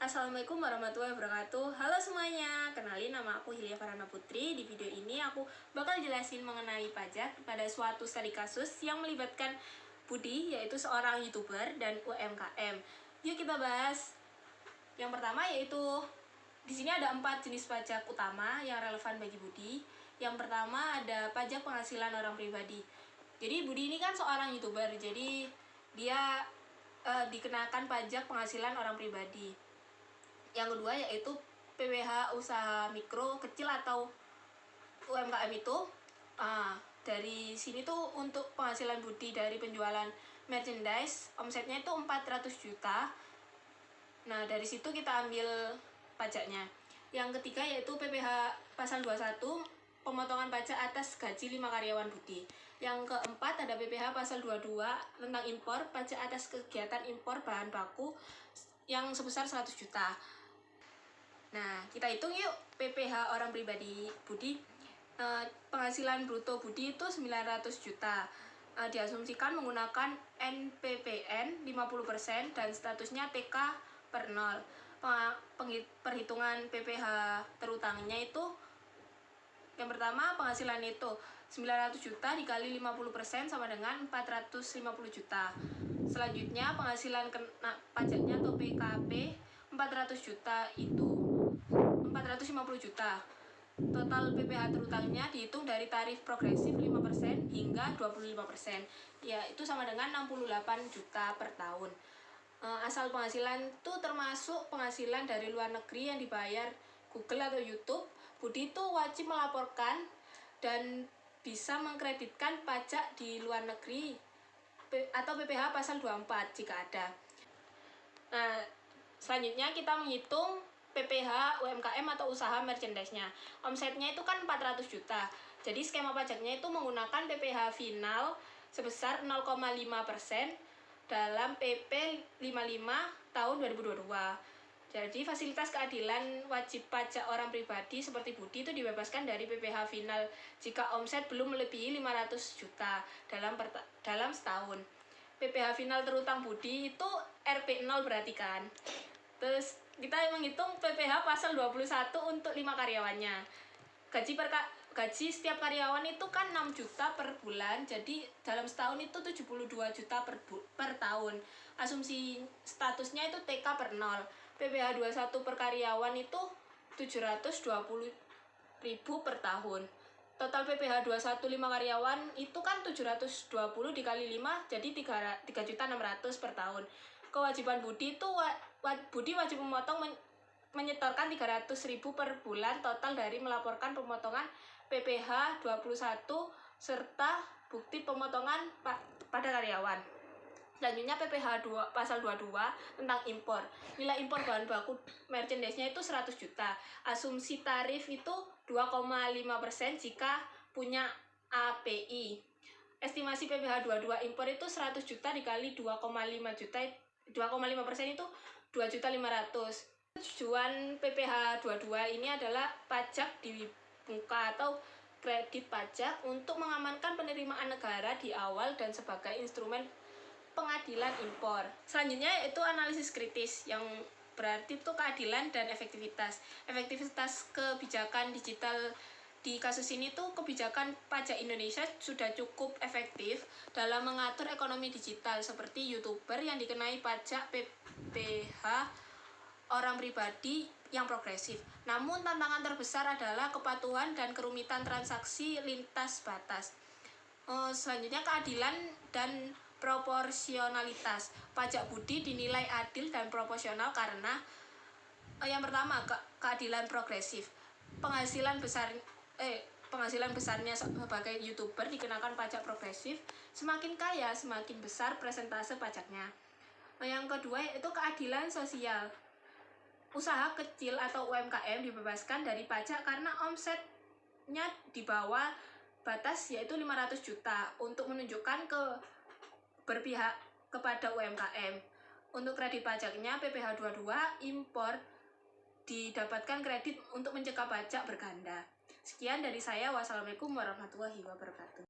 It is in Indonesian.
Assalamualaikum warahmatullahi wabarakatuh. Halo semuanya, kenalin nama aku Hilya Farhana Putri. Di video ini aku bakal jelasin mengenai pajak pada suatu studi kasus yang melibatkan Budi, yaitu seorang YouTuber dan UMKM. Yuk kita bahas. Yang pertama yaitu di sini ada 4 jenis pajak utama yang relevan bagi Budi. Yang pertama ada pajak penghasilan orang pribadi. Jadi Budi ini kan seorang YouTuber, jadi dia dikenakan pajak penghasilan orang pribadi. Yang kedua yaitu PWH usaha mikro kecil atau UMKM itu dari sini tuh untuk penghasilan Budi dari penjualan merchandise, omsetnya itu 400 juta. Nah, dari situ kita ambil pajaknya. Yang ketiga yaitu PPH pasal 21, pemotongan pajak atas gaji 5 karyawan Budi. Yang keempat ada PPH pasal 22 tentang impor, pajak atas kegiatan impor bahan baku yang sebesar 100 juta. Nah, kita hitung yuk PPH orang pribadi Budi. Penghasilan bruto Budi itu 900 juta. Diasumsikan menggunakan NPPN 50% dan statusnya TK per 0. Perhitungan PPH terutangnya itu yang pertama penghasilan itu 900 juta dikali 50% sama dengan 450 juta. Selanjutnya penghasilan kena pajaknya atau PKP 400 juta itu 450 juta. Total PPH terutangnya dihitung dari tarif progresif 5% hingga 25%. Ya, itu sama dengan 68 juta per tahun. Asal penghasilan itu termasuk penghasilan dari luar negeri yang dibayar Google atau YouTube. Budi itu wajib melaporkan dan bisa mengkreditkan pajak di luar negeri atau PPH pasal 24 jika ada. Nah, selanjutnya kita menghitung PPH UMKM atau usaha merchandise-nya. Omsetnya itu kan 400 juta. Jadi skema pajaknya itu menggunakan PPH final sebesar 0,5% dalam PP 55 tahun 2022. Jadi fasilitas keadilan wajib pajak orang pribadi seperti Budi itu dibebaskan dari PPH final jika omset belum melebihi 500 juta dalam setahun. PPH final terutang Budi itu RP0 berarti kan. Terus kita menghitung PPH pasal 21 untuk 5 karyawannya. Gaji setiap karyawan itu kan 6 juta per bulan. Jadi dalam setahun itu 72 juta per tahun. Asumsi statusnya itu TK per 0. PPH 21 per karyawan itu 720 ribu per tahun. Total PPH 21 5 karyawan itu kan 720 dikali 5 jadi 3.600.000 per tahun. Kewajiban Budi itu Budi wajib menyetorkan 300.000 per bulan total dari melaporkan pemotongan PPH 21 serta bukti pemotongan pada karyawan. Selanjutnya PPH pasal 22 tentang impor. Nilai impor bahan baku merchandise-nya itu 100 juta. Asumsi tarif itu 2,5% jika punya API. Estimasi PPH 22 impor itu 100 juta dikali 2,5 juta. 2,5% itu 2.500.000. Tujuan PPH 22 ini adalah pajak di muka atau kredit pajak untuk mengamankan penerimaan negara di awal dan sebagai instrumen pengadilan impor. Selanjutnya yaitu analisis kritis yang berarti itu keadilan dan efektivitas. Efektivitas kebijakan digital di kasus ini tuh kebijakan pajak Indonesia sudah cukup efektif dalam mengatur ekonomi digital seperti YouTuber yang dikenai pajak PPH orang pribadi yang progresif. Namun tantangan terbesar adalah kepatuhan dan kerumitan transaksi lintas batas. Selanjutnya keadilan dan proporsionalitas. Pajak Budi dinilai adil dan proporsional karena yang pertama keadilan progresif. Penghasilan besarnya sebagai YouTuber dikenakan pajak progresif. Semakin kaya, semakin besar persentase pajaknya. Yang kedua yaitu keadilan sosial. Usaha kecil atau UMKM dibebaskan dari pajak karena omsetnya di bawah batas yaitu 500 juta untuk menunjukkan berpihak kepada UMKM. Untuk kredit pajaknya PPH 22 impor didapatkan kredit untuk mencegah pajak berganda. Sekian dari saya. Wassalamualaikum warahmatullahi wabarakatuh.